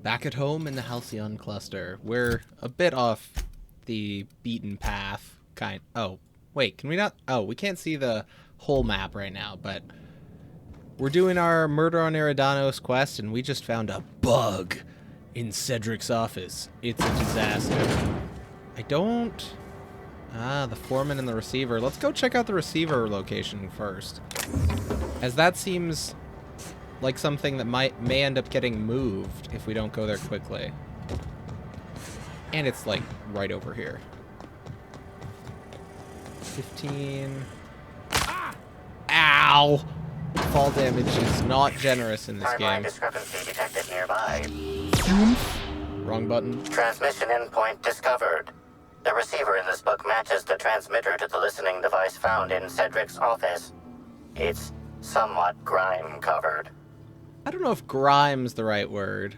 Back at home in the Halcyon cluster. We're a bit off the beaten path, Oh, wait, can we not? Oh, we can't see the whole map right now, but we're doing our Murder on Eridanos quest, and we just found a bug in Cedric's office. It's a disaster. I don't... Ah, the foreman and the receiver. Let's go check out the receiver location first, as that seems like something that may end up getting moved if we don't go there quickly. And it's like right over here. 15. Ah! Ow! Fall damage is not generous in this game. Discrepancy detected nearby. Wrong button. Transmission endpoint discovered. The receiver in this book matches the transmitter to the listening device found in Cedric's office. It's somewhat grime-covered. I don't know if grime's the right word.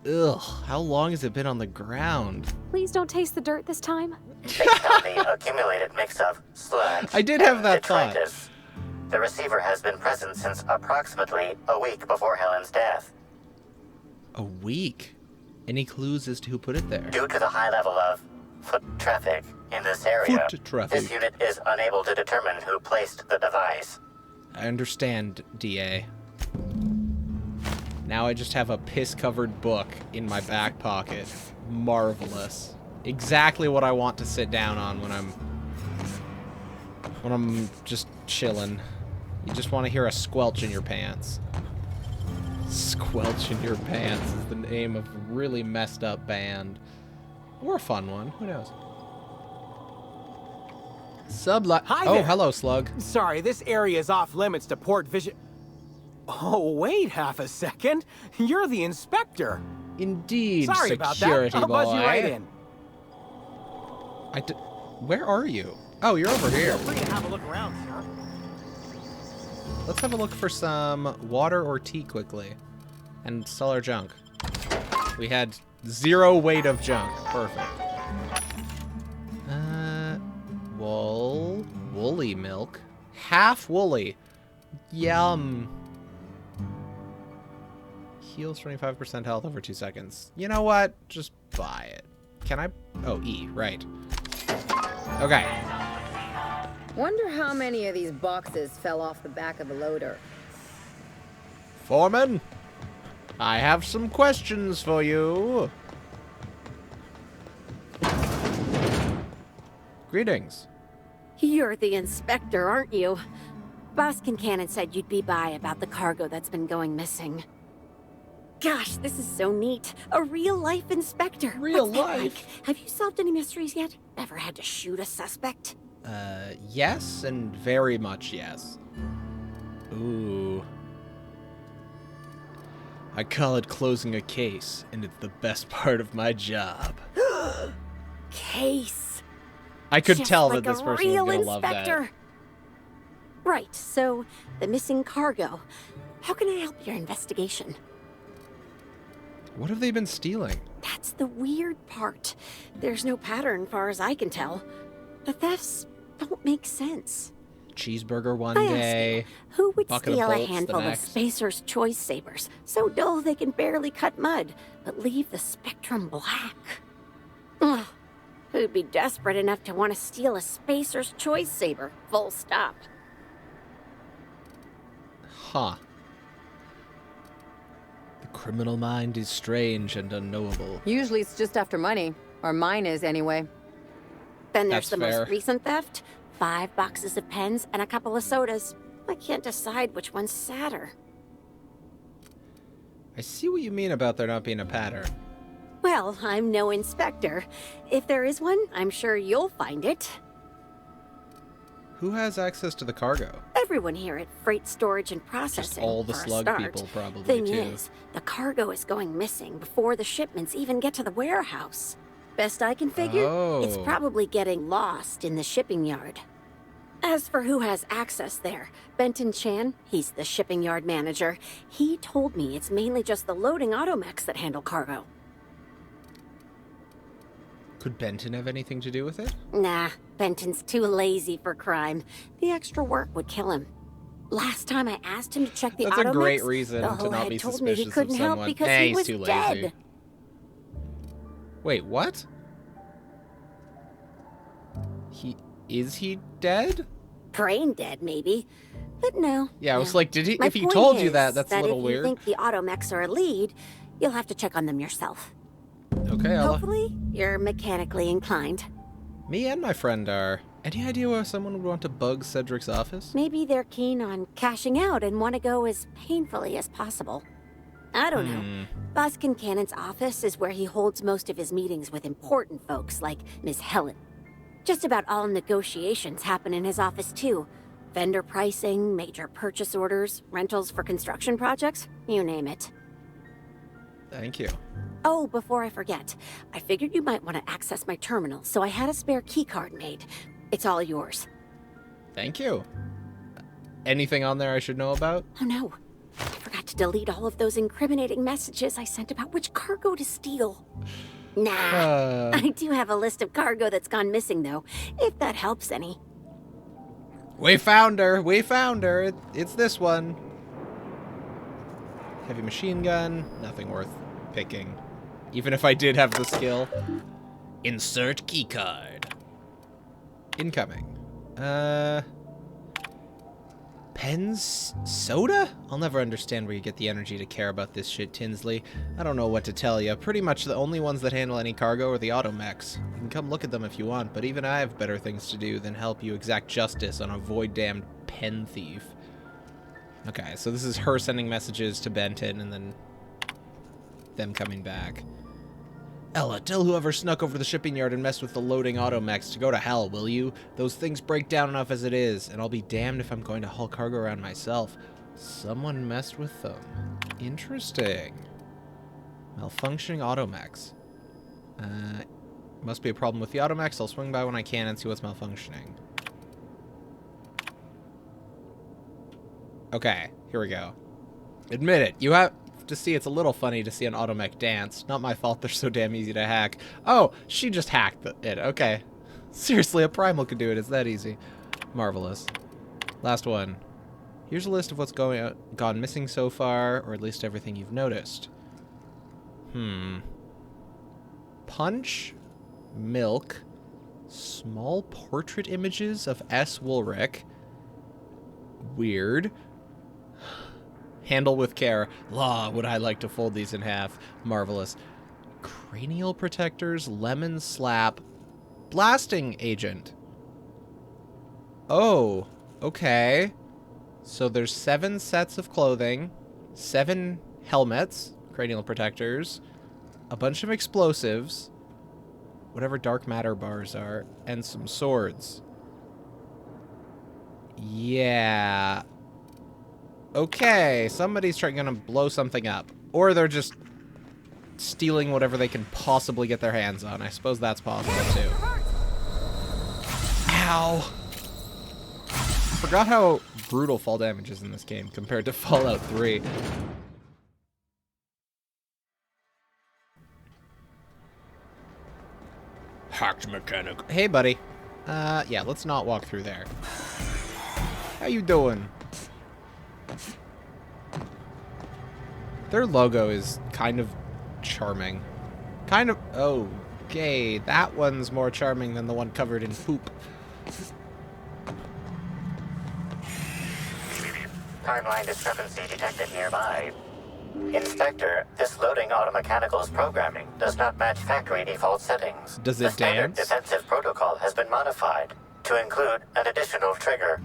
Ugh, how long has it been on the ground? Please don't taste the dirt this time. Based on the accumulated mix of sludge I did have that thought. detritus, the receiver has been present since approximately a week before Helen's death. A week? Any clues as to who put it there? Due to the high level of foot traffic in this area, Foot traffic. this unit is unable to determine who placed the device. I understand, DA. Now I just have a piss-covered book in my back pocket. Marvelous. Exactly what I want to sit down on when I'm just chilling. You just want to hear a squelch in your pants. Squelch in Your Pants is the name of a really messed up band. Or a fun one, who knows? Hi Oh, there. hello, Slug. Sorry, this area is off limits to port vision. Oh, wait half a second. You're the inspector. Indeed, Sorry about that. security I'll boy. buzz you right in. Where are you? Oh, you're over here. Feel free to have a look around, sir. Let's have a look for some water or tea quickly. And sell our junk. We had 0 weight of junk. Perfect. Woolly milk. Half woolly. Yum. Heals 25% health over 2 seconds. You know what? Just buy it. Can I? Oh, E, right. Okay. Wonder how many of these boxes fell off the back of the loader. Foreman, I have some questions for you. Greetings. You're the inspector, aren't you? Boss Kincannon said you'd be by about the cargo that's been going missing. Gosh, this is so neat. A real-life inspector. Real What's that life? like? Have you solved any mysteries yet? Ever had to shoot a suspect? Yes, and very much yes. Ooh. I call it closing a case, and it's the best part of my job. Case. I could Just tell like that this a person was real gonna love inspector. that. Right, so the missing cargo. How can I help your investigation? What have they been stealing? That's the weird part. There's no pattern, far as I can tell. The thefts don't make sense. Cheeseburger one I ask day. you, who would bucket of steal a bolts the handful of next. Spacer's Choice sabers, so dull they can barely cut mud, but leave the spectrum black? Ugh. Who'd be desperate enough to want to steal a Spacer's Choice saber, full stop? Huh. The criminal mind is strange and unknowable. Usually it's just after money. Or mine is, anyway. Then there's That's the fair. most recent theft. 5 boxes of pens and a couple of sodas. I can't decide which one's sadder. I see what you mean about there not being a pattern. Well, I'm no inspector. If there is one, I'm sure you'll find it. Who has access to the cargo? Everyone here at Freight Storage and Processing. Just all the for a slug start. people, probably, Thing too. is, the cargo is going missing before the shipments even get to the warehouse. Best I can figure, it's Oh. probably getting lost in the shipping yard. As for who has access there, Benton Chan, he's the shipping yard manager. He told me it's mainly just the loading automechs that handle cargo. Could Benton have anything to do with it? Nah, Benton's too lazy for crime. The extra work would kill him. Last time I asked him to check the That's a automix, great reason the to whole not head be told me he suspicious of couldn't help someone. because Nah, he he's was too lazy. dead. Wait, what? Is he dead? Brain dead, maybe. But no. Yeah, I was no. like, did he? My If he point told you is that, that's a little if weird. you think the automechs are a lead, you'll have to check on them yourself. Okay, Hopefully, you're mechanically inclined. Me and my friend are. Any idea why someone would want to bug Cedric's office? Maybe they're keen on cashing out and want to go as painfully as possible. I don't know. Boss Kincannon's office is where he holds most of his meetings with important folks like Miss Helen. Just about all negotiations happen in his office too. Vendor pricing, major purchase orders, rentals for construction projects, you name it. Thank you. Oh, before I forget, I figured you might want to access my terminal, so I had a spare keycard made. It's all yours. Thank you. Anything on there I should know about? Oh no, I forgot to delete all of those incriminating messages I sent about which cargo to steal. Nah, I do have a list of cargo that's gone missing though, if that helps any. We found her! We found her! It's this one. Heavy machine gun. Nothing worth picking. Even if I did have the skill. Insert keycard. Incoming. Pens? Soda? I'll never understand where you get the energy to care about this shit, Tinsley. I don't know what to tell you. Pretty much the only ones that handle any cargo are the automechs. You can come look at them if you want, but even I have better things to do than help you exact justice on a void-damned pen thief. Okay, so this is her sending messages to Benton and then them coming back. Ella, tell whoever snuck over the shipping yard and messed with the loading automechs to go to hell, will you? Those things break down enough as it is, and I'll be damned if I'm going to haul cargo around myself. Someone messed with them. Interesting. Malfunctioning automechs. Must be a problem with the automechs. I'll swing by when I can and see what's malfunctioning. Okay, here we go. Admit it, you have to see it's a little funny to see an automech dance. Not my fault, they're so damn easy to hack. Oh, she just hacked it. Okay. Seriously, a primal could do it. It's that easy. Marvelous. Last one. Here's a list of what's gone missing so far, or at least everything you've noticed. Punch, milk, small portrait images of S. Woolrich. Weird. Handle with care. Law, would I like to fold these in half. Marvelous. Cranial protectors, lemon slap, blasting agent. Oh, okay. So there's 7 sets of clothing, 7 helmets, cranial protectors, a bunch of explosives, whatever dark matter bars are, and some swords. Yeah. Okay, somebody's gonna blow something up. Or they're just stealing whatever they can possibly get their hands on. I suppose that's possible, too. Ow! I forgot how brutal fall damage is in this game compared to Fallout 3. Hacked mechanical. Hey, buddy. Yeah, let's not walk through there. How you doing? Their logo is kind of charming. Kind of... Okay, that one's more charming than the one covered in poop. Timeline discrepancy detected nearby. Inspector, this loading automechanical's programming does not match factory default settings. Does it The standard dance? defensive protocol has been modified to include an additional trigger.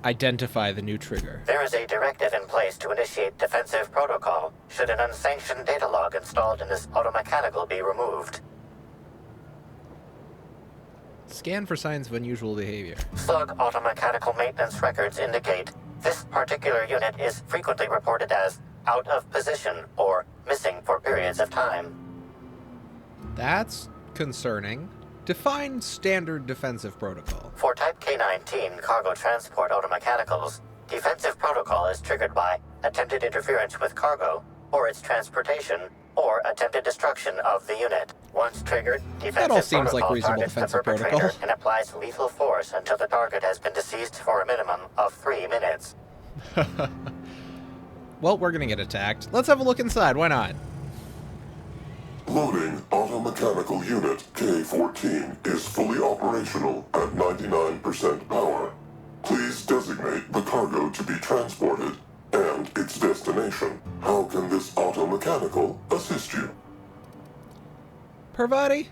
Identify the new trigger. There is a directive in place to initiate defensive protocol should an unsanctioned data log installed in this automechanical be removed. Scan for signs of unusual behavior. Slug automechanical maintenance records indicate this particular unit is frequently reported as out of position or missing for periods of time. That's concerning. Define standard defensive protocol. For Type K-19 cargo transport automechanicals, defensive protocol is triggered by attempted interference with cargo, or its transportation, or attempted destruction of the unit. Once triggered, defensive all seems like protocol reasonable targets the defensive perpetrator protocol. and applies lethal force until the target has been deceased for a minimum of 3 minutes. Well, we're gonna get attacked. Let's have a look inside. Why not? Loading automechanical unit K-14 is fully operational at 99% power. Please designate the cargo to be transported and its destination. How can this automechanical assist you? Parvati,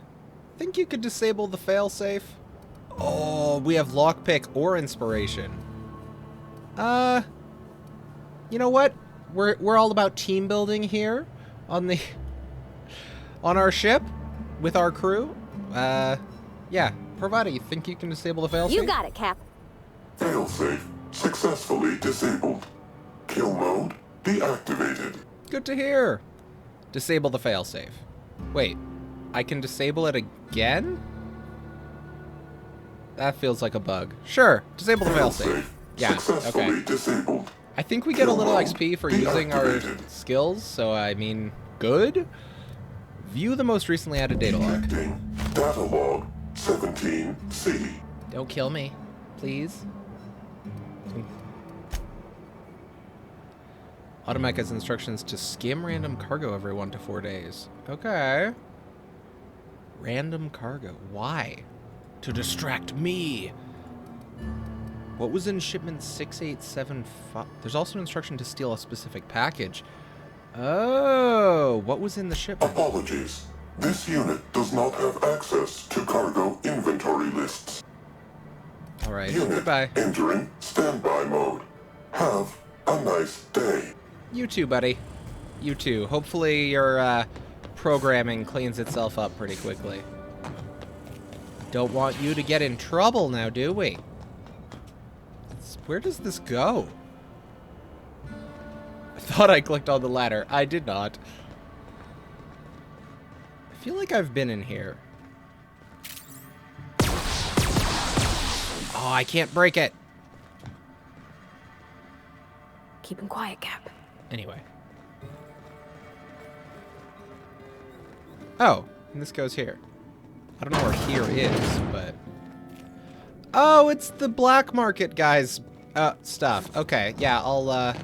think you could disable the failsafe? Oh, we have lockpick or inspiration. You know what? We're all about team building here on the on our ship with our crew. Yeah, Parvati, think you can disable the failsafe? You got it, Cap. Failsafe successfully disabled. Kill mode deactivated. Good to hear. Disable the failsafe. Wait, I can disable it again? That feels like a bug. Sure, disable the failsafe. Yeah, Successfully okay. disabled. I think we get a little Kill mode XP for using our deactivated. skills, so I mean, good. View the most recently added data log. Detecting data log 17C. Don't kill me, please. Automech has instructions to skim random cargo every 1 to 4 days. Okay. Random cargo. Why? To distract me. What was in shipment 6875? There's also an instruction to steal a specific package. Oh, what was in the shipment? Apologies. This unit does not have access to cargo inventory lists. All right, Unit goodbye. entering standby mode. Have a nice day. You too, buddy. You too. Hopefully your programming cleans itself up pretty quickly. Don't want you to get in trouble now, do we? Where does this go? I thought I clicked on the ladder. I did not. I feel like I've been in here. Oh, I can't break it. Keep him quiet, Cap. Anyway. Oh, and this goes here. I don't know where here is, but... Oh, it's the black market guys' stuff. Okay, yeah, I'll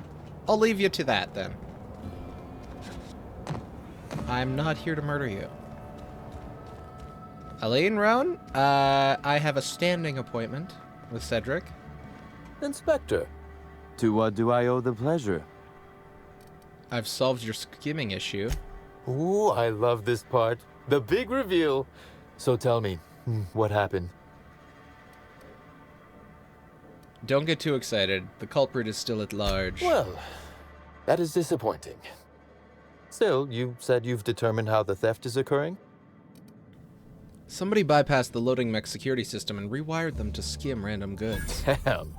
leave you to that then. I'm not here to murder you. Elaine Roan, I have a standing appointment with Cedric. Inspector, to what do I owe the pleasure? I've solved your skimming issue. Ooh, I love this part. The big reveal. So tell me, what happened? Don't get too excited. The culprit is still at large. Well, that is disappointing. Still, you said you've determined how the theft is occurring? Somebody bypassed the loading mech security system and rewired them to skim random goods. Damn,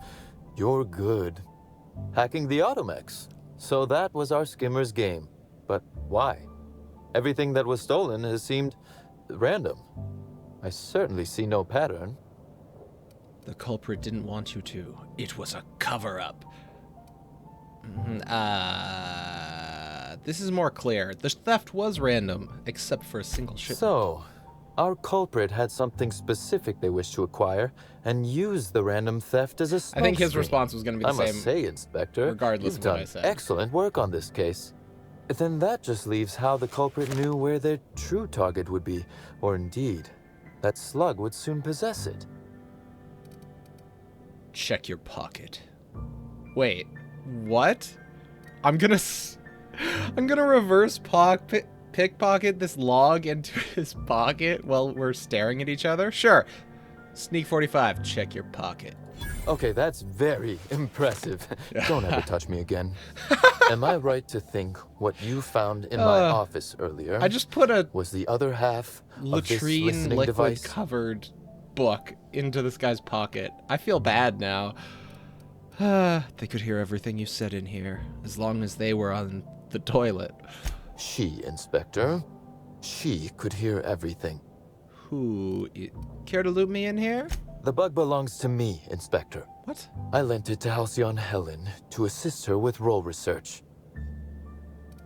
you're good. Hacking the automechs. So that was our skimmer's game. But why? Everything that was stolen has seemed random. I certainly see no pattern. The culprit didn't want you to. It was a cover-up. This is more clear. The theft was random, except for a single shipment. So, our culprit had something specific they wished to acquire and used the random theft as a I think his smokescreen. response was going to be I the must same. say, Inspector, regardless you've of what done I said. excellent work on this case. Then that just leaves how the culprit knew where their true target would be, or indeed, that slug would soon possess it. Check your pocket. Wait, what? I'm gonna reverse pickpocket this log into his pocket while we're staring at each other? Sure. Sneak 45, check your pocket. Okay, that's very impressive. Don't ever touch me again. Am I right to think what you found in my office earlier I just put a was the other half of this latrine listening liquid device? covered book into this guy's pocket. I feel bad now. They could hear everything you said in here, as long as they were on the toilet. She, Inspector. She could hear everything. Care to loop me in here? The bug belongs to me, Inspector. What? I lent it to Halcyon Helen to assist her with role research.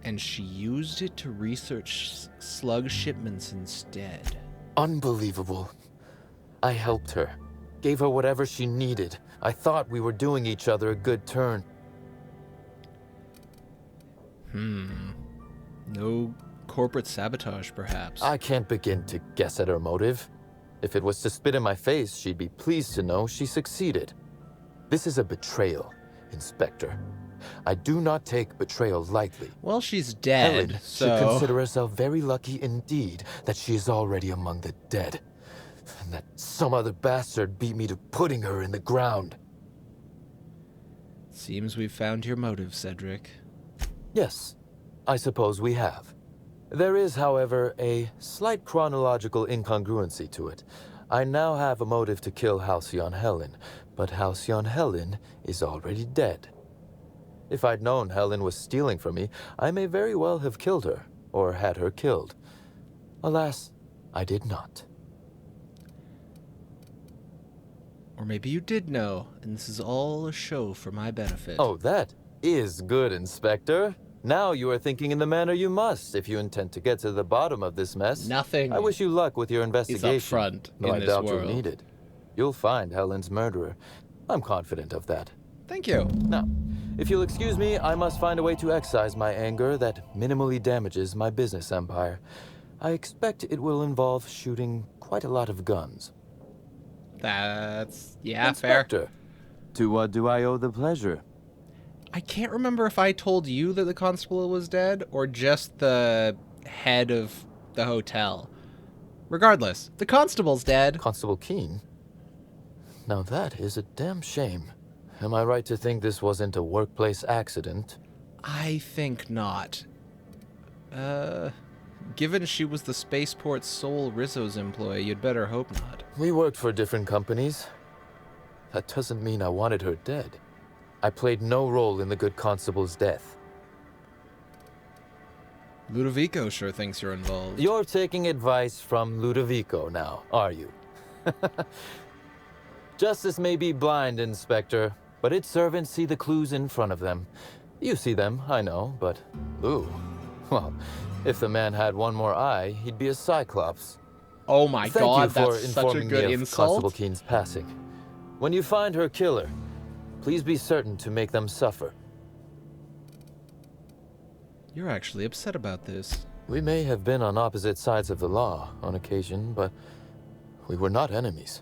And she used it to research slug shipments instead. Unbelievable. I helped her. Gave her whatever she needed. I thought we were doing each other a good turn. No corporate sabotage, perhaps. I can't begin to guess at her motive. If it was to spit in my face, she'd be pleased to know she succeeded. This is a betrayal, Inspector. I do not take betrayal lightly. Well, she's dead, Helen so... should consider herself very lucky indeed that she is already among the dead. And that some other bastard beat me to putting her in the ground. Seems we've found your motive, Cedric. Yes, I suppose we have. There is, however, a slight chronological incongruency to it. I now have a motive to kill Halcyon Helen, but Halcyon Helen is already dead. If I'd known Helen was stealing from me, I may very well have killed her, or had her killed. Alas, I did not. Or maybe you did know, and this is all a show for my benefit. Oh, that is good, Inspector. Now you are thinking in the manner you must if you intend to get to the bottom of this mess. Nothing. I wish you luck with your investigation. Is up front though in I this doubt world. you'll need it. You'll find Helen's murderer. I'm confident of that. Thank you. Now, if you'll excuse me, I must find a way to excise my anger that minimally damages my business empire. I expect it will involve shooting quite a lot of guns. That's... yeah, Inspector, fair. to what do I owe the pleasure? I can't remember if I told you that the constable was dead, or just the head of the hotel. Regardless, the constable's dead. Constable Keene? Now that is a damn shame. Am I right to think this wasn't a workplace accident? I think not. Given she was the spaceport's sole Rizzo's employee, you'd better hope not. We worked for different companies. That doesn't mean I wanted her dead. I played no role in the good constable's death. Ludovico sure thinks you're involved. You're taking advice from Ludovico now, are you? Justice may be blind, Inspector, but its servants see the clues in front of them. You see them, I know, but Lou, well, if the man had one more eye, he'd be a cyclops. Oh my Thank god, you for that's such a informing good me of insult. Constable Keene's passing. When you find her killer, please be certain to make them suffer. You're actually upset about this. We may have been on opposite sides of the law on occasion, but we were not enemies.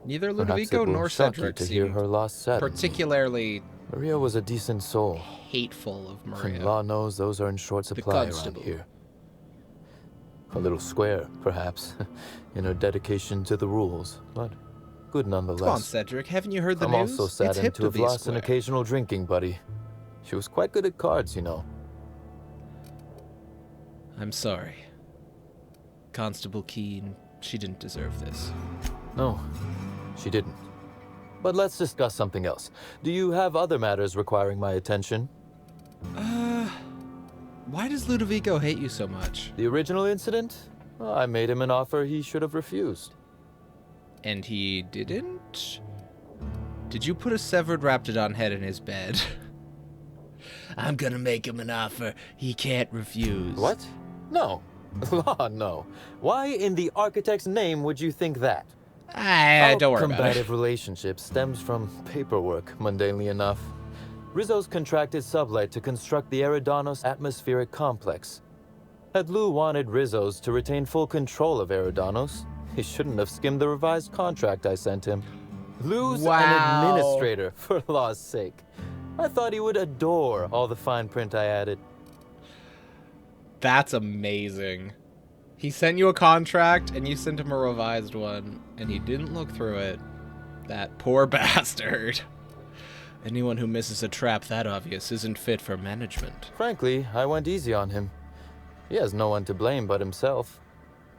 Neither Perhaps Ludovico it will nor shock you Cedric to hear seemed her loss saddened me. particularly Maria was a decent soul. hateful of And Maria. law knows those are in short supply around constable. here. A little square, perhaps, in her dedication to the rules, but good nonetheless. Come on, Cedric, haven't you heard the I'm news? also It's saddened hip to have be lost square. an occasional drinking buddy. She was quite good at cards, you know. I'm sorry. Constable Keene, she didn't deserve this. No, she didn't. But let's discuss something else. Do you have other matters requiring my attention? Why does Ludovico hate you so much? The original incident? Well, I made him an offer he should have refused. And he didn't? Did you put a severed raptidon head in his bed? I'm gonna make him an offer he can't refuse. What? No. Law, no. Why in the architect's name would you think that? Don't worry about combative it. relationship stems from paperwork, mundanely enough. Rizzo's contracted Sublight to construct the Eridanos atmospheric complex. Had Lou wanted Rizzo's to retain full control of Eridanos, he shouldn't have skimmed the revised contract I sent him. Lou's Wow. an administrator, for law's sake. I thought he would adore all the fine print I added. That's amazing. He sent you a contract, and you sent him a revised one, and he didn't look through it. That poor bastard. Anyone who misses a trap that obvious isn't fit for management. Frankly, I went easy on him. He has no one to blame but himself.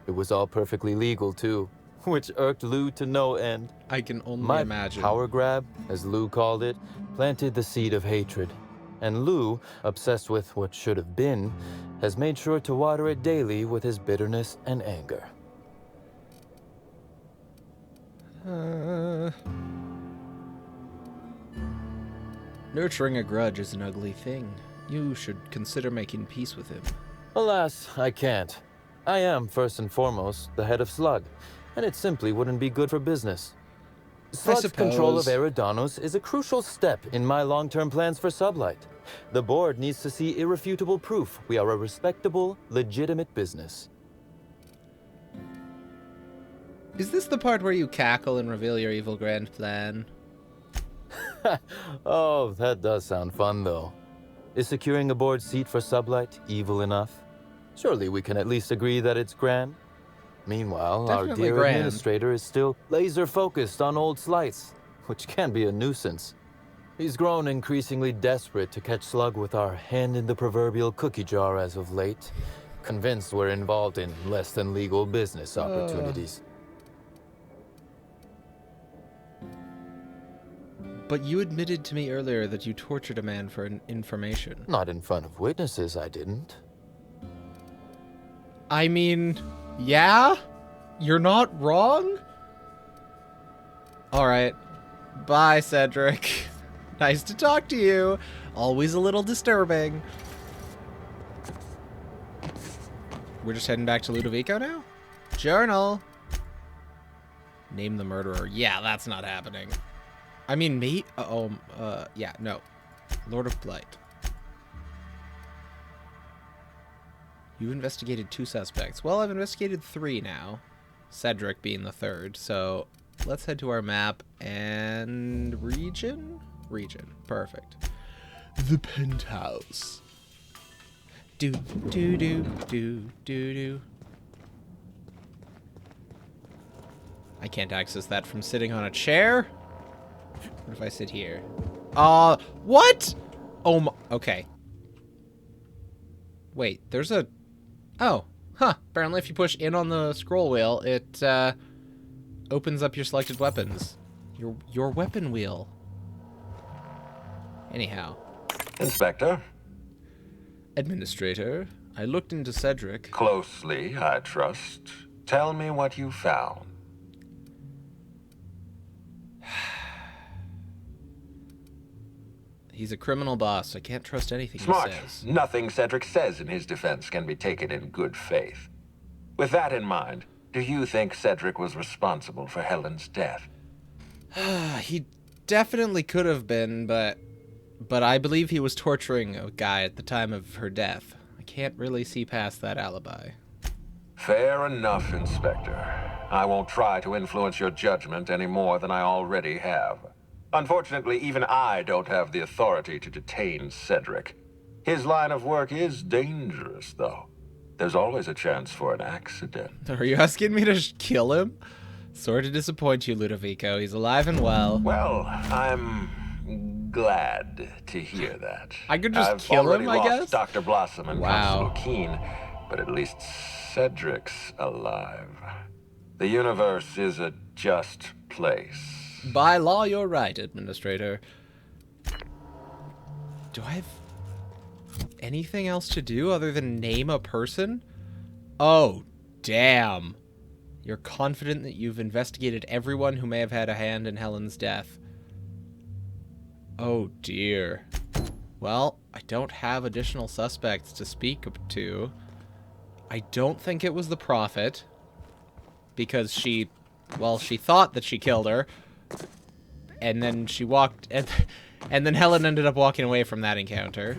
It was all perfectly legal, too, which irked Lou to no end. I can only My imagine. power grab, as Lou called it, planted the seed of hatred. And Lou, obsessed with what should have been, has made sure to water it daily with his bitterness and anger. Nurturing a grudge is an ugly thing. You should consider making peace with him. Alas, I can't. I am, first and foremost, the head of Slug, and it simply wouldn't be good for business. Slug's control of suppose. Eridanos is a crucial step in my long-term plans for Sublight. The board needs to see irrefutable proof we are a respectable, legitimate business. Is this the part where you cackle and reveal your evil grand plan? Oh, that does sound fun, though. Is securing a board seat for Sublight evil enough? Surely we can at least agree that it's grand. Meanwhile, our Definitely dear grand. administrator is still laser-focused on old slights, which can be a nuisance. He's grown increasingly desperate to catch Slug with our hand in the proverbial cookie jar as of late, convinced we're involved in less than legal business opportunities. But you admitted to me earlier that you tortured a man for information. Not in front of witnesses, I didn't. I mean, yeah? You're not wrong? Alright. Bye, Cedric. Nice to talk to you. Always a little disturbing. We're just heading back to Ludovico now? Journal. Name the murderer. Yeah, that's not happening. I mean, me? Yeah, no. Lord of Blight. You investigated 2 suspects. Well, I've investigated 3 now. Cedric being the 3rd. So let's head to our map and region? Region. Perfect. The penthouse. Do, do, do, do, do, do. I can't access that from sitting on a chair. What if I sit here? What? Oh my, okay. Wait, there's a, oh, huh. Apparently if you push in on the scroll wheel, it, opens up your selected weapons. Your weapon wheel. Anyhow. Inspector? Administrator, I looked into Cedric. Closely, I trust. Tell me what you found. He's a criminal boss. I can't trust anything Smart. he says. Nothing Cedric says in his defense can be taken in good faith. With that in mind, do you think Cedric was responsible for Helen's death? He definitely could have been, but I believe he was torturing a guy at the time of her death. I can't really see past that alibi. Fair enough, Inspector. I won't try to influence your judgment any more than I already have. Unfortunately, even I don't have the authority to detain Cedric. His line of work is dangerous, though. There's always a chance for an accident. Are you asking me to kill him? Sorry to disappoint you, Ludovico. He's alive and well. Well, I'm glad to hear that. I could just I've kill already him, I lost guess? Dr. Blossom and Wow. Constable Keene, but at least Cedric's alive. The universe is a just place. By law, you're right, Administrator. Do I have anything else to do other than name a person? Oh, damn. You're confident that you've investigated everyone who may have had a hand in Helen's death. Oh, dear. Well, I don't have additional suspects to speak to. I don't think it was the Prophet, because she thought that she killed her, and then she walked, and then Helen ended up walking away from that encounter.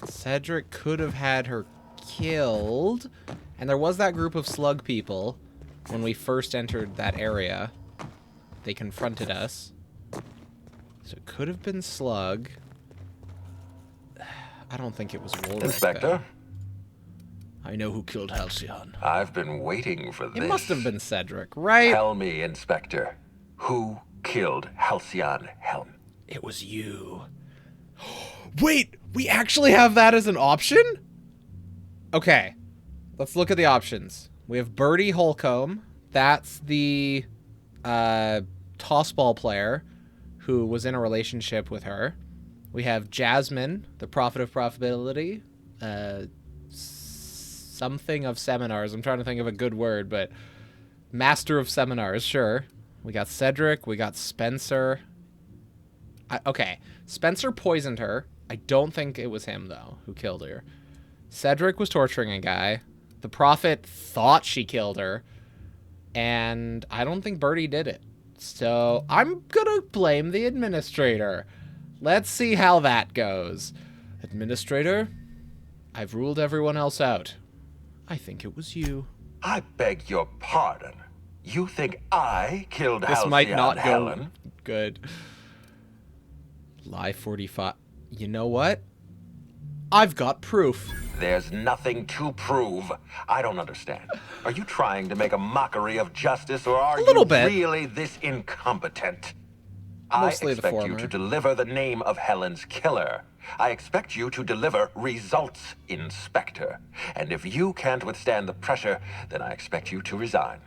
Cedric could have had her killed, and there was that group of slug people when we first entered that area. They confronted us. So it could have been Slug. I don't think it was Wolrich. Inspector? Though. I know who killed Halcyon. I've been waiting for this. It must have been Cedric, right? Tell me, Inspector, who killed Halcyon Helm? It was you. Wait, we actually have that as an option? Okay, let's look at the options. We have Bertie Holcomb. That's the tossball player who was in a relationship with her. We have Jasmine, the prophet of profitability. Something of seminars. I'm trying to think of a good word, but master of seminars, sure. We got Cedric. We got Spencer. Okay, Spencer poisoned her I don't think it was him, though, who killed her. Cedric was torturing a guy. The Prophet thought she killed her. And I don't think Birdie did it. So I'm gonna blame the Administrator. Let's see how that goes. Administrator, I've ruled everyone else out. I think it was you. I beg your pardon. You think I killed This Halcyon might not Helen? go good. Lie 45. You know what? I've got proof. There's nothing to prove. I don't understand. Are you trying to make a mockery of justice, or are little you bit. really this incompetent? Mostly I the expect you former. to deliver the name of Helen's killer. I expect you to deliver results, Inspector. And if you can't withstand the pressure, then I expect you to resign.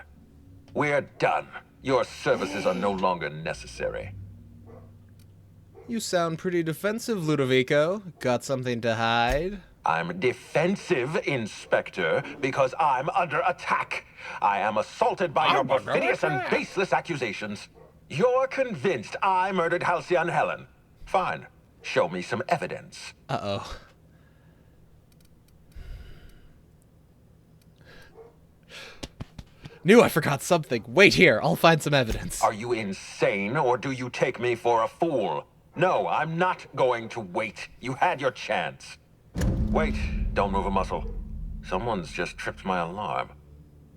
We're done. Your services are no longer necessary. You sound pretty defensive, Ludovico. Got something to hide? I'm defensive, Inspector, because I'm under attack. I am assaulted by your perfidious and baseless accusations. You're convinced I murdered Halcyon Helen. Fine. Show me some evidence. Uh-oh. Knew I forgot something. Wait here, I'll find some evidence. Are you insane, or do you take me for a fool? No, I'm not going to wait. You had your chance. Wait, don't move a muscle. Someone's just tripped my alarm.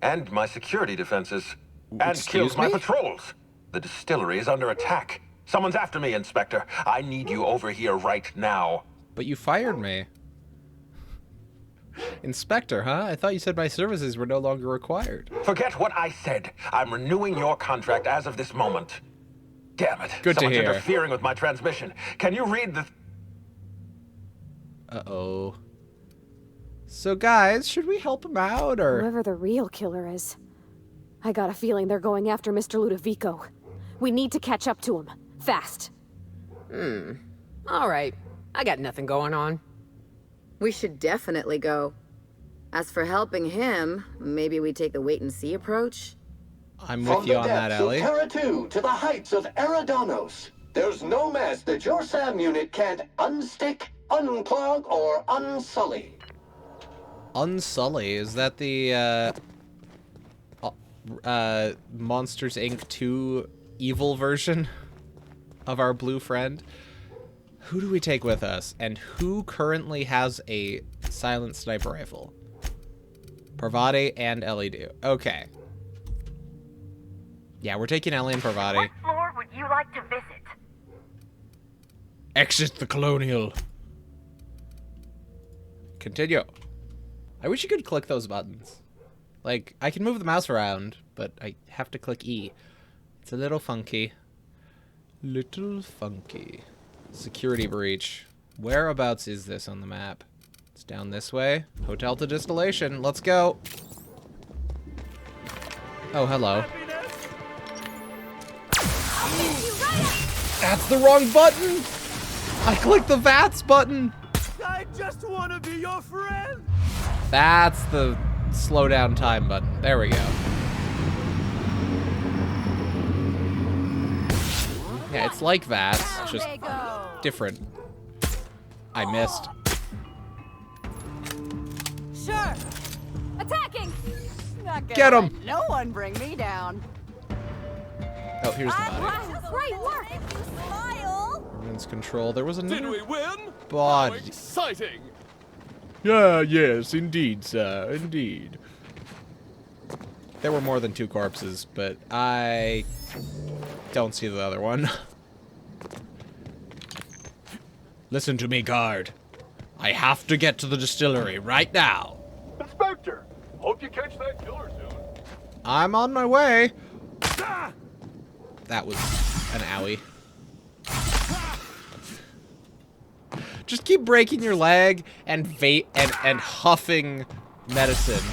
And my security defenses. And Excuse killed my me? patrols. The distillery is under attack. Someone's after me, Inspector. I need you over here right now. But you fired me. Inspector, huh? I thought you said my services were no longer required. Forget what I said. I'm renewing your contract as of this moment. Damn it. Good to Someone's hear. interfering with my transmission. Can you read the... Uh-oh. So, guys, should we help him out, or...? Whoever the real killer is. I got a feeling they're going after Mr. Ludovico. We need to catch up to him. Fast. All right. I got nothing going on. We should definitely go. As for helping him, maybe we take the wait-and-see approach? I'm with you on that, Ellie. From the depths of Terra 2 to the heights of Eridanos, there's no mess that your SAM unit can't unstick, unclog, or unsully. Unsully? Is that the, Monsters, Inc. 2 evil version of our blue friend? Who do we take with us? And who currently has a silent sniper rifle? Parvati and Ellie do. Okay. Yeah, we're taking Ellie and Parvati. What floor would you like to visit? Exit the Colonial. Continue. I wish you could click those buttons. Like, I can move the mouse around, but I have to click E. It's a little funky. Little funky. Security breach. Whereabouts is this on the map? It's down this way. Hotel to distillation. Let's go. Oh, hello. That's the wrong button! I clicked the VATS button! I just want to be your friend. That's the slow down time button. There we go. Yeah, it's like VATS, just different. I missed. Sure. Attacking. Not gonna Get 'em! let no one bring me down. Oh, here's the body. Great work. Women's control. There was another Did we win? body. Exciting. Yes, indeed, sir. Indeed. There were more than 2 corpses, but I don't see the other one. Listen to me, guard. I have to get to the distillery right now. Inspector, hope you catch that killer soon. I'm on my way. That was an owie. Just keep breaking your leg and huffing medicine.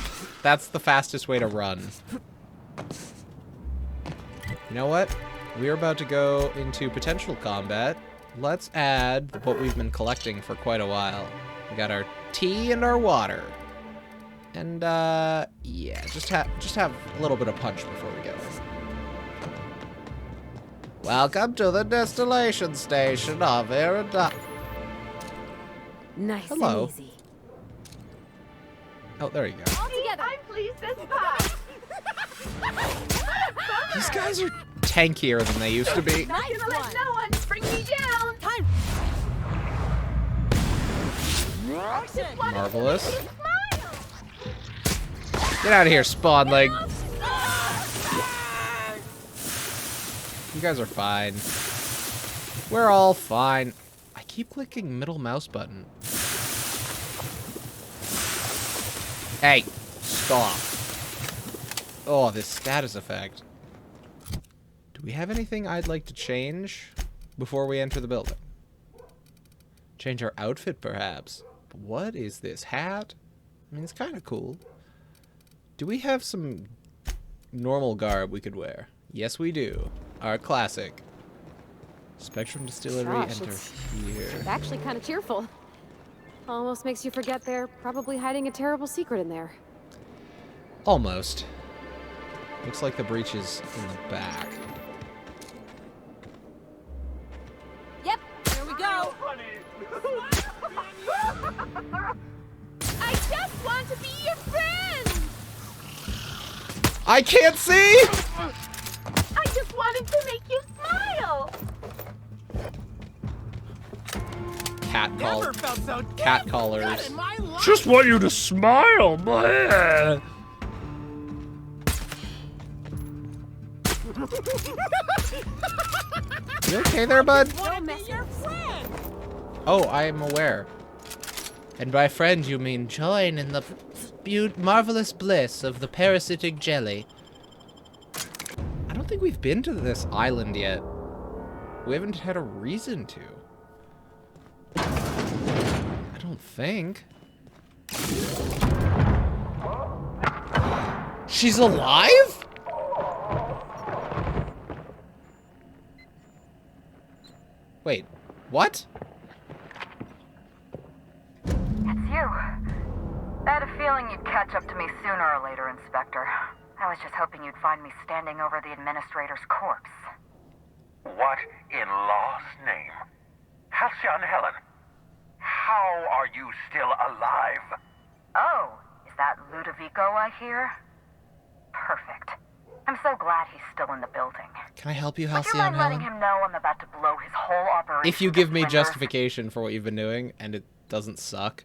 That's the fastest way to run. You know what? We're about to go into potential combat. Let's add what we've been collecting for quite a while. We got our tea and our water. And yeah, just have a little bit of punch before we go. Welcome to the distillation station of Eridanos. Nice Hello. and easy. Oh, there you go. All together. I'm pleased as pie. These guys are tankier than they used to be. Not gonna let no one bring me down. Time. Marvelous. Get out of here, spawn leg. You guys are fine. We're all fine. I keep clicking middle mouse button. Hey, stop. Oh, this status effect. Do we have anything I'd like to change before we enter the building? Change our outfit, perhaps. But what is this hat? I mean, it's kind of cool. Do we have some normal garb we could wear? Yes, we do. Our classic. Spectrum Distillery, Gosh, enter it's here. actually kind of cheerful. Almost makes you forget they're probably hiding a terrible secret in there. Almost. Looks like the breach is in the back. Yep, here we go. I just want to be your friend. I can't see! I just wanted to make you smile. Never felt so good. Cat callers. Not in my life. Just want you to smile, man. You okay there, bud? Oh, I am aware. And by friend, you mean join in the marvelous bliss of the parasitic jelly. I don't think we've been to this island yet. We haven't had a reason to. I don't think. She's alive? Wait, what? It's you. I had a feeling you'd catch up to me sooner or later, Inspector. I was just hoping you'd find me standing over the administrator's corpse. What in law's name? Halcyon Helen, how are you still alive? Oh, is that Ludovico I hear? Perfect. I'm so glad he's still in the building. Can I help you, Would you Halcyon mind letting Helen? him know I'm about to blow his whole operation? If you give me to splinters? justification for what you've been doing, and it doesn't suck.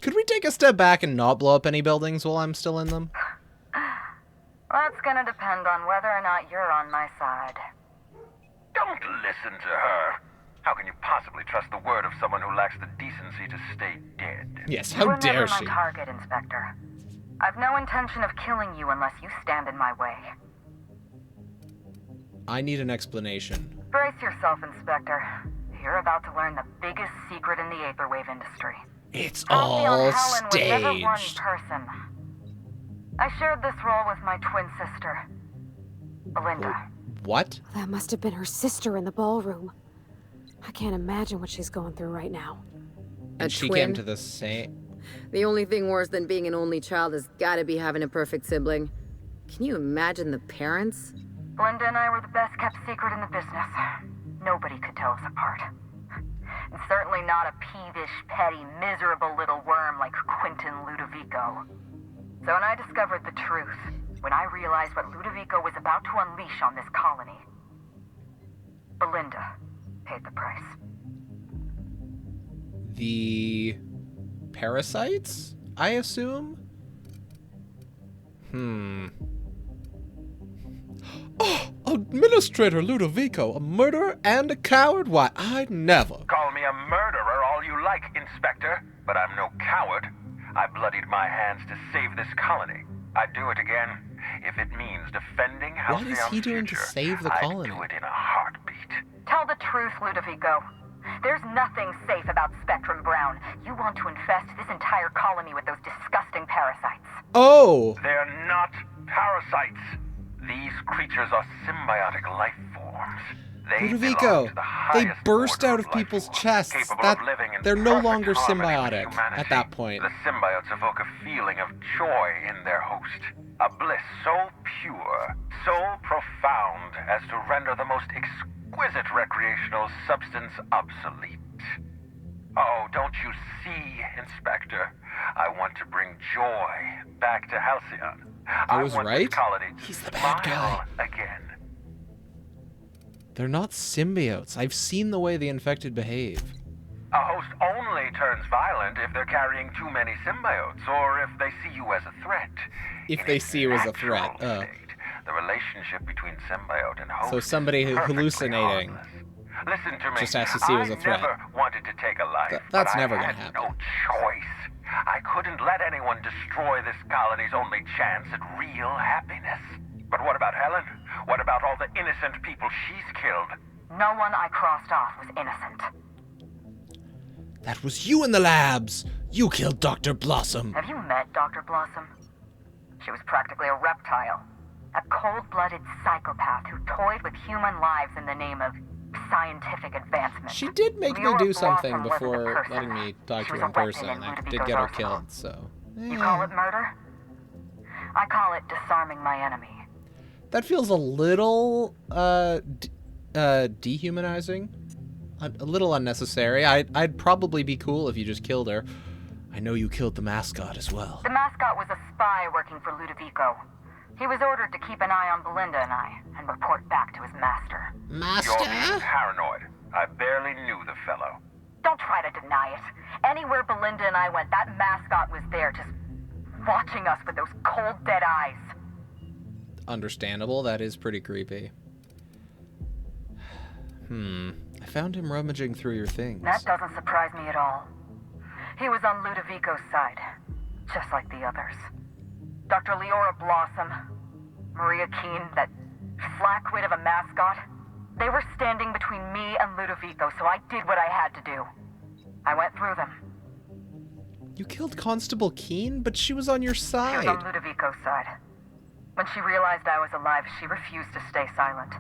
Could we take a step back and not blow up any buildings while I'm still in them? That's gonna depend on whether or not you're on my side. Don't listen to her. How can you possibly trust the word of someone who lacks the decency to stay dead? Yes, You how were dare never she? my target, Inspector. I've no intention of killing you unless you stand in my way. I need an explanation. Brace yourself, Inspector. You're about to learn the biggest secret in the vaporwave industry. It's Halcyon all Helen was never one staged. person. I shared this role with my twin sister, Belinda. What? That must have been her sister in the ballroom. I can't imagine what she's going through right now. And she came to the same... The only thing worse than being an only child has gotta be having a perfect sibling. Can you imagine the parents? Belinda and I were the best kept secret in the business. Nobody could tell us apart. And certainly not a peevish, petty, miserable little worm like Quentin Ludovico. So when I discovered the truth, when I realized what Ludovico was about to unleash on this colony, Belinda paid the price. The... parasites, I assume? Oh, Administrator Ludovico, a murderer and a coward? Why, I'd never. Call me a murderer all you like, Inspector, but I'm no coward. I bloodied my hands to save this colony. I'd do it again if it means defending What Halcyon's is he doing to future. save the colony? I'd do it in a heartbeat. Tell the truth, Ludovico. There's nothing safe about Spectrum Brown. You want to infest this entire colony with those disgusting parasites. Oh! They're not parasites. These creatures are symbiotic life forms. They Ludovico, belong to the they highest burst order out of life people's forms, chests. capable That of living in they're no perfect longer harmony with symbiotic humanity. at that point. The symbiotes evoke a feeling of joy in their host. A bliss so pure, so profound as to render the most exquisite recreational substance obsolete. I want to bring joy back to Halcyon. I was want right? this colony to He's the bad guy. smile again. They're not symbiotes. I've seen the way the infected behave. A host only turns violent if they're carrying too many symbiotes, or if they see you as a threat. If In they its see you as a natural threat. Oh. state, the relationship between symbiote and host So somebody is perfectly hallucinating harmless. Listen to me. just has to see you as a threat. I never wanted to take a life, That's but never I gonna had happen. no choice. I couldn't let anyone destroy this colony's only chance at real happiness. But what about Helen? What about all the innocent people she's killed? No one I crossed off was innocent. That was you in the labs! You killed Dr. Blossom! Have you met Dr. Blossom? She was practically a reptile. A cold-blooded psychopath who toyed with human lives in the name of scientific advancement. She did make me Leora do something Blossom wasn't a before person. letting me talk She to was her a in weapon person. in I did Ludovico's get her arsenal. killed, so... You call it murder? I call it disarming my enemy. That feels a little, dehumanizing. A little unnecessary. I'd probably be cool if you just killed her. I know you killed the mascot as well. The mascot was a spy working for Ludovico. He was ordered to keep an eye on Belinda and I, and report back to his master. You're being paranoid. I barely knew the fellow. Don't try to deny it. Anywhere Belinda and I went, that mascot was there, just watching us with those cold, dead eyes. Understandable. That is pretty creepy. I found him rummaging through your things. That doesn't surprise me at all. He was on Ludovico's side, just like the others. Dr. Leora Blossom, Maria Keene, that flackwit of a mascot, they were standing between me and Ludovico, so I did what I had to do. I went through them. You killed Constable Keene, but she was on your She was side. on Ludovico's side. When she realized I was alive, she refused to stay silent.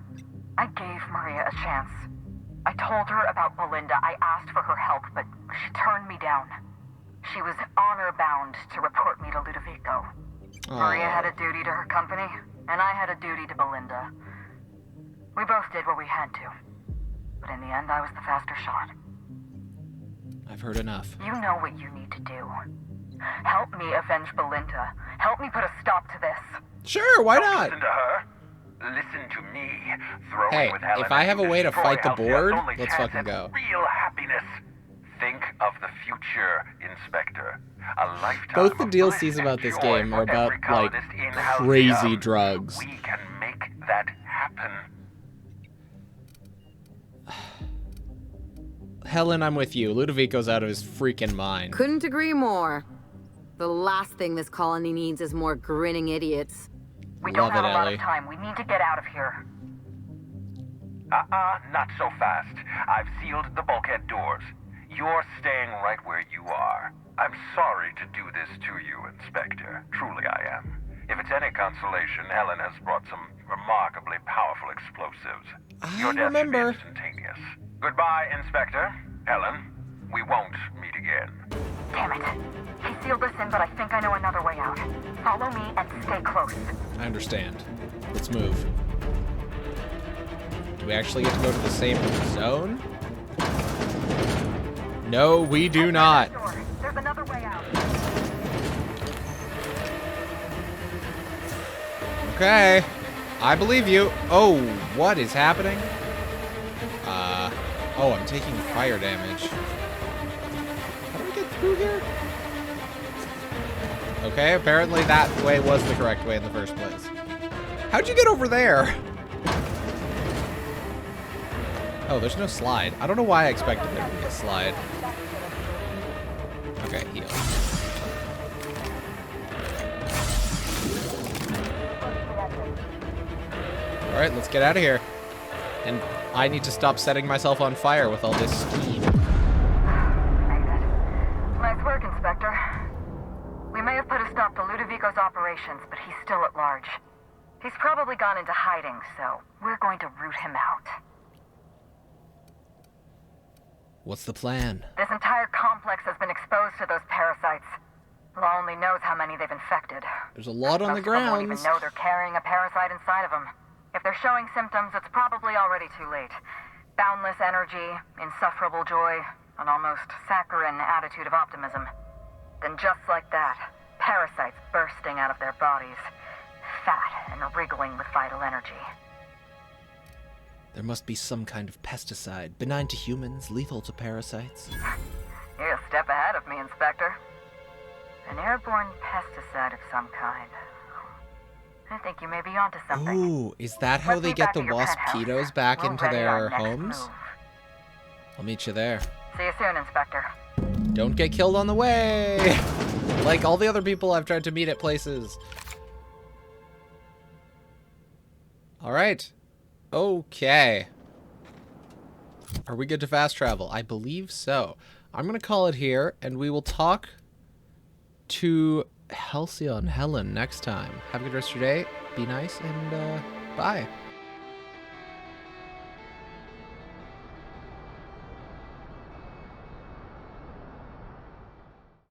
I gave Maria a chance. I told her about Belinda. I asked for her help, but she turned me down. She was honor-bound to report me to Ludovico. Maria had a duty to her company, and I had a duty to Belinda. We both did what we had to. But in the end, I was the faster shot. I've heard enough. You know what you need to do. Help me avenge Belinda. Help me put a stop to this. Sure, why Don't not? listen to her. Listen to me. Throwing Hey, with Helen if I have a way to destroy fight the Halcyon's board, only let's chance fucking at go. Real happiness. Think of the future, Inspector. A lifetime Both the of DLCs bliss about and this joy game are for about, every like, colonist in crazy Halcyon. drugs. We can make that happen. Helen, I'm with you. Ludovico's out of his freaking mind. Couldn't agree more. The last thing this colony needs is more grinning idiots. We don't Love have it, a lot Ellie. of time. We need to get out of here. Not so fast. I've sealed the bulkhead doors. You're staying right where you are. I'm sorry to do this to you, Inspector. Truly I am. If it's any consolation, Helen has brought some remarkably powerful explosives. Your death should be remember. instantaneous. Goodbye, Inspector. Helen, we won't meet again. Damn it. He sealed us in, but I think I know another way out. Follow me and stay close. I understand. Let's move. Do we actually get to go to the same zone? No, we do not. Door. There's another way out. Okay. I believe you. Oh, what is happening? Oh, I'm taking fire damage. How do I get through here? Okay, apparently that way was the correct way in the first place. How'd you get over there? Oh, there's no slide. I don't know why I expected there to be a slide. Okay, heal. Alright, let's get out of here. And I need to stop setting myself on fire with all this steam. Nice work, Inspector. We may have put a stop to Ludovico's operations, but he's still at large. He's probably gone into hiding, so we're going to root him out. What's the plan? This entire complex has been exposed to those parasites. Law only knows how many they've infected. There's a lot on the Most of them won't even grounds. know they're carrying a parasite inside of them. If they're showing symptoms, it's probably already too late. Boundless energy, insufferable joy, an almost saccharine attitude of optimism. Then just like that, parasites bursting out of their bodies, fat and wriggling with vital energy. There must be some kind of pesticide, benign to humans, lethal to parasites. You're a step ahead of me, Inspector. An airborne pesticide of some kind. I think you may be onto something. Ooh, is that how Let's they meet get back the at your waspitos penthouse. back We're into ready their our next homes? move. I'll meet you there. See you soon, Inspector. Don't get killed on the way! Like all the other people I've tried to meet at places. Alright. Okay. Are we good to fast travel? I believe so. I'm going to call it here, and we will talk to Halcyon Helen next time. Have a good rest of your day. Be nice, and bye.